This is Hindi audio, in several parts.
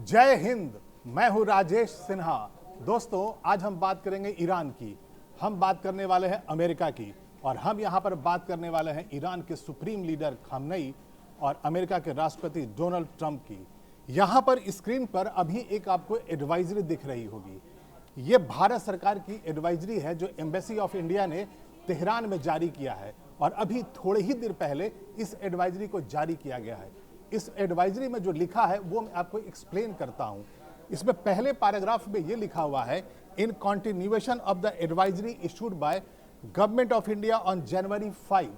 जय हिंद। मैं हूं राजेश सिन्हा। दोस्तों, आज हम बात करेंगे ईरान की, हम बात करने वाले हैं अमेरिका की, और हम यहां पर बात करने वाले हैं ईरान के सुप्रीम लीडर खामनेई और अमेरिका के राष्ट्रपति डोनाल्ड ट्रंप की। यहां पर स्क्रीन पर अभी एक आपको एडवाइजरी दिख रही होगी। ये भारत सरकार की एडवाइजरी है जो एम्बेसी ऑफ इंडिया ने तेहरान में जारी किया है, और अभी थोड़े ही देर पहले इस एडवाइजरी को जारी किया गया है। इस एडवाइजरी में जो लिखा है वो मैं आपको एक्सप्लेन करता हूं। इसमें पहले पैराग्राफ में ये लिखा हुआ है, in continuation of the advisory issued by government of India on January 5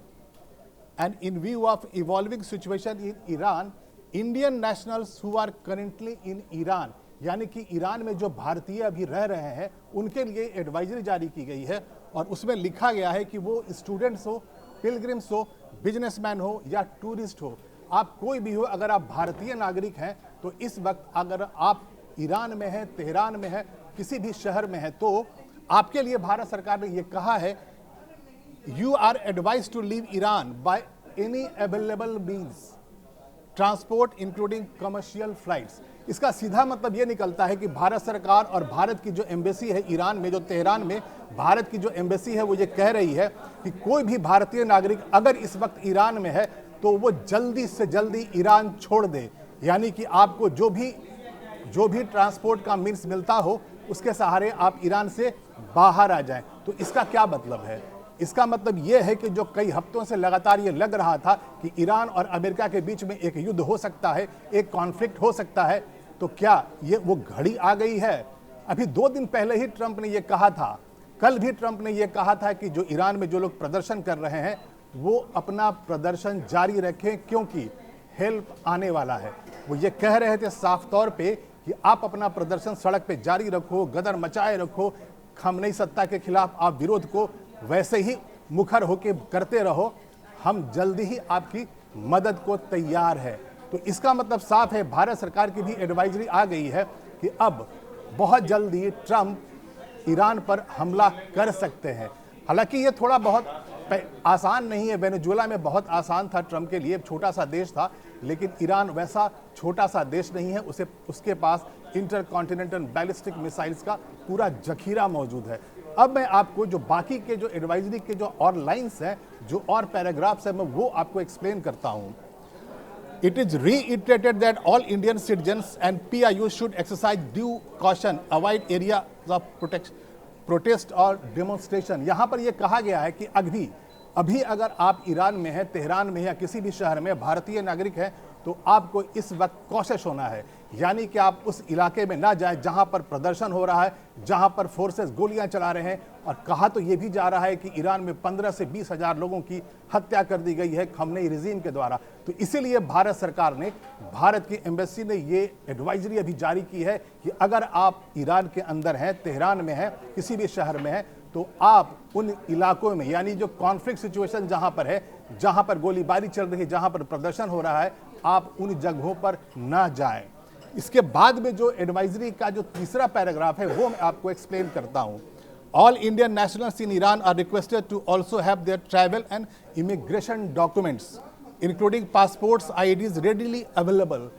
and in view of evolving situation in Iran, Indian nationals who are currently in Iran, यानी कि ईरान में जो भारतीय अभी रह रहे हैं उनके लिए एडवाइजरी जारी की गई है। और उसमें लिखा गया है कि वो स्टूडेंट्स हो, पिलग्रिम्स हो, बिजनेसमैन हो या टूरिस्ट हो, आप कोई भी हो, अगर आप भारतीय नागरिक हैं तो इस वक्त अगर आप ईरान में हैं, तेहरान में हैं, किसी भी शहर में हैं, तो आपके लिए भारत सरकार ने यह कहा है, you are advise to leave Iran by any available means transport including commercial flights. इसका सीधा मतलब यह निकलता है कि भारत सरकार और भारत की जो एम्बेसी है ईरान में, जो तेहरान में भारत की जो एम्बेसी है, वो ये कह रही है कि कोई भी भारतीय नागरिक अगर इस वक्त ईरान में है तो वो जल्दी से जल्दी ईरान छोड़ दे। यानी कि आपको जो भी ट्रांसपोर्ट का मीन्स मिलता हो उसके सहारे आप ईरान से बाहर आ जाएं। तो इसका क्या मतलब है? इसका मतलब यह है कि जो कई हफ्तों से लगातार ये लग रहा था कि ईरान और अमेरिका के बीच में एक युद्ध हो सकता है, एक कॉन्फ्लिक्ट हो सकता है, तो क्या ये वो घड़ी आ गई है? अभी 2 दिन पहले ही ट्रंप ने यह कहा था, कल भी ट्रंप ने यह कहा था कि जो ईरान में जो लोग प्रदर्शन कर रहे हैं वो अपना प्रदर्शन जारी रखें क्योंकि हेल्प आने वाला है। वो ये कह रहे थे साफ तौर पे कि आप अपना प्रदर्शन सड़क पे जारी रखो, गदर मचाए रखो, खामनेई सत्ता के खिलाफ आप विरोध को वैसे ही मुखर होकर करते रहो, हम जल्दी ही आपकी मदद को तैयार है। तो इसका मतलब साफ है, भारत सरकार की भी एडवाइजरी आ गई है कि अब बहुत जल्दी ट्रंप ईरान पर हमला कर सकते हैं। हालांकि ये थोड़ा बहुत आसान नहीं है। वेनेजुएला में बहुत आसान था ट्रंप के लिए, छोटा सा देश था, लेकिन ईरान वैसा छोटा सा देश नहीं है। उसके पास इंटरकॉन्टिनेंटल बैलिस्टिक मिसाइल्स का पूरा जखीरा मौजूद है। अब मैं आपको जो बाकी के जो एडवाइजरी के जो और लाइन्स हैं, जो और पैराग्राफ्स हैं, मैं वो आपको एक्सप्लेन करता हूं। It is reiterated that all Indian citizens and PIOs should exercise due caution, avoid areas of protest और demonstration। यहाँ पर यह कहा गया है कि अभी अगर आप ईरान में हैं, तेहरान में या किसी भी शहर में भारतीय नागरिक हैं तो आपको इस वक्त कॉशियस होना है। यानी कि आप उस इलाके में ना जाएं जहां पर प्रदर्शन हो रहा है, जहां पर फोर्सेस गोलियां चला रहे हैं। और कहा तो यह भी जा रहा है कि ईरान में 15 से 20 हजार लोगों की हत्या कर दी गई है खामनेई रिजीम के द्वारा। तो इसीलिए भारत सरकार ने, भारत की एम्बेसी ने ये एडवाइजरी अभी जारी की है कि अगर आप ईरान के अंदर हैं, तेहरान में हैं, किसी भी शहर में हैं, तो आप उन इलाकों में, यानी जो कॉन्फ्लिक्ट सिचुएशन जहां पर है, जहां पर गोलीबारी चल रही है, जहां पर प्रदर्शन हो रहा है, आप उन जगहों पर ना जाएं। इसके बाद में जो एडवाइजरी का जो तीसरा पैराग्राफ है वो मैं आपको एक्सप्लेन करता हूं। All Indian nationals in Iran are requested to also have their travel and immigration documents including passports, IDs readily available.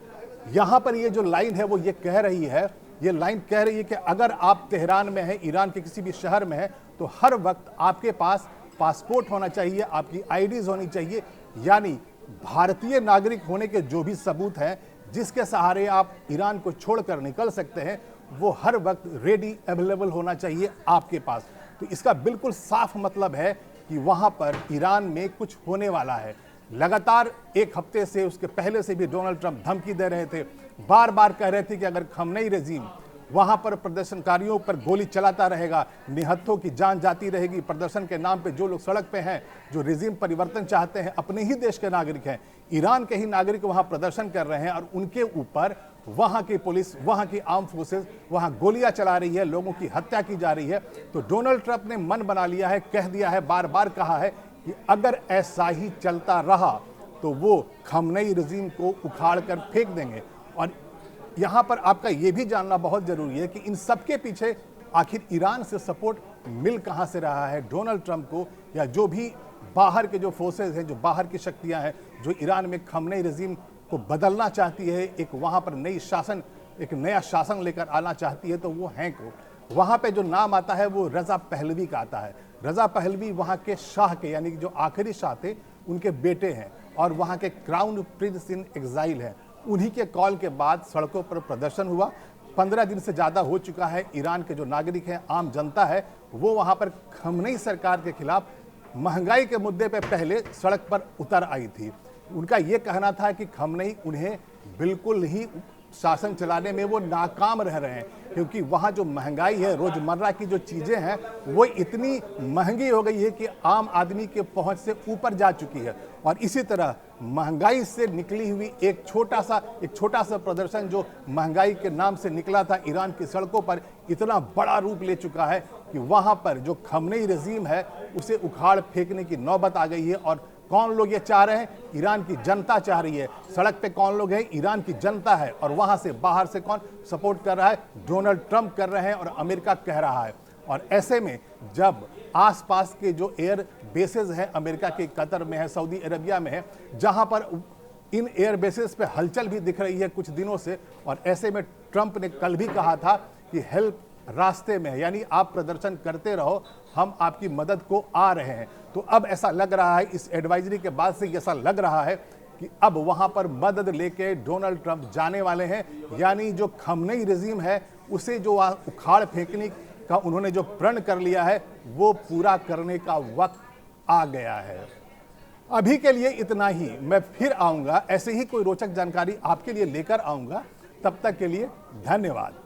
यहां पर ये जो लाइन है वो ये कह रही है, ये लाइन कह रही है कि अगर आप तेहरान में हैं, ईरान के किसी भी शहर में हैं, तो हर वक्त आपके पास पासपोर्ट होना चाहिए, आपकी आईडीज होनी चाहिए, यानी भारतीय नागरिक होने के जो भी सबूत हैं जिसके सहारे आप ईरान को छोड़कर निकल सकते हैं, वो हर वक्त रेडी अवेलेबल होना चाहिए आपके पास। तो इसका बिल्कुल साफ मतलब है कि वहां पर ईरान में कुछ होने वाला है। लगातार एक हफ्ते से, उसके पहले से भी डोनाल्ड ट्रंप धमकी दे रहे थे, बार बार कह रहे थे कि अगर खामनेई रेजिम वहां पर प्रदर्शनकारियों पर गोली चलाता रहेगा, निहत्थों की जान जाती रहेगी। प्रदर्शन के नाम पे जो लोग सड़क पे हैं, जो रिजीम परिवर्तन चाहते हैं, अपने ही देश के नागरिक हैं, ईरान के ही नागरिक वहां प्रदर्शन कर रहे हैं और उनके ऊपर वहां की पुलिस, वहां की आर्म फोर्सेस वहां गोलियां चला रही है, लोगों की हत्या की जा रही है। तो डोनाल्ड ट्रंप ने मन बना लिया है, कह दिया है, बार बार कहा है कि अगर ऐसा ही चलता रहा तो वो खामनेई रिजीम को उखाड़ कर फेंक देंगे। और यहां पर आपका यह भी जानना बहुत जरूरी है कि इन सबके पीछे आखिर ईरान से सपोर्ट मिल कहां से रहा है डोनाल्ड ट्रंप को, या जो भी बाहर के जो फोर्सेस हैं, जो बाहर की शक्तियां हैं, जो ईरान में खामनेई रिजीम को बदलना चाहती है, एक वहां पर नई शासन एक नया शासन लेकर आना चाहती है तो वो हैं को वहाँ पे जो नाम आता है वो रज़ा पहलवी का आता है। रज़ा पहलवी वहाँ के शाह के यानी कि जो आखिरी शाह थे उनके बेटे हैं और वहाँ के क्राउन प्रिंस इन एग्जाइल हैं। उन्हीं के कॉल के बाद सड़कों पर प्रदर्शन हुआ। 15 दिन से ज़्यादा हो चुका है। ईरान के जो नागरिक हैं, आम जनता है, वो वहाँ पर खमनेई सरकार के खिलाफ महंगाई के मुद्दे पे पहले सड़क पर उतर आई थी। उनका ये कहना था कि खमनेई उन्हें बिल्कुल ही शासन चलाने में वो नाकाम रह रहे हैं, क्योंकि वहाँ जो महंगाई है, रोज़मर्रा की जो चीज़ें हैं वो इतनी महंगी हो गई है कि आम आदमी के पहुँच से ऊपर जा चुकी है। और इसी तरह महंगाई से निकली हुई एक छोटा सा प्रदर्शन जो महंगाई के नाम से निकला था ईरान की सड़कों पर, इतना बड़ा रूप ले चुका है कि वहाँ पर जो खमनेई रजीम है उसे उखाड़ फेंकने की नौबत आ गई है। और कौन लोग ये चाह रहे हैं? ईरान की जनता चाह रही है। सड़क पे कौन लोग हैं? ईरान की जनता है। और वहां से बाहर से कौन सपोर्ट कर रहा है? डोनाल्ड ट्रंप कर रहे हैं और अमेरिका कह रहा है। और ऐसे में जब आसपास के जो एयर बेसेस हैं अमेरिका के, कतर में है, सऊदी अरबिया में है, जहां पर इन एयर बेसेस पे हलचल भी दिख रही है कुछ दिनों से, और ऐसे में ट्रंप ने कल भी कहा था कि हेल्प रास्ते में है, यानी आप प्रदर्शन करते रहो, हम आपकी मदद को आ रहे हैं। तो अब ऐसा लग रहा है, इस एडवाइजरी के बाद से ऐसा लग रहा है कि अब वहां पर मदद लेके डोनाल्ड ट्रंप जाने वाले हैं। यानी जो खमनेई रजीम है उसे जो उखाड़ फेंकने का उन्होंने जो प्रण कर लिया है वो पूरा करने का वक्त आ गया है। अभी के लिए इतना ही। मैं फिर आऊंगा, ऐसे ही कोई रोचक जानकारी आपके लिए लेकर आऊंगा। तब तक के लिए धन्यवाद।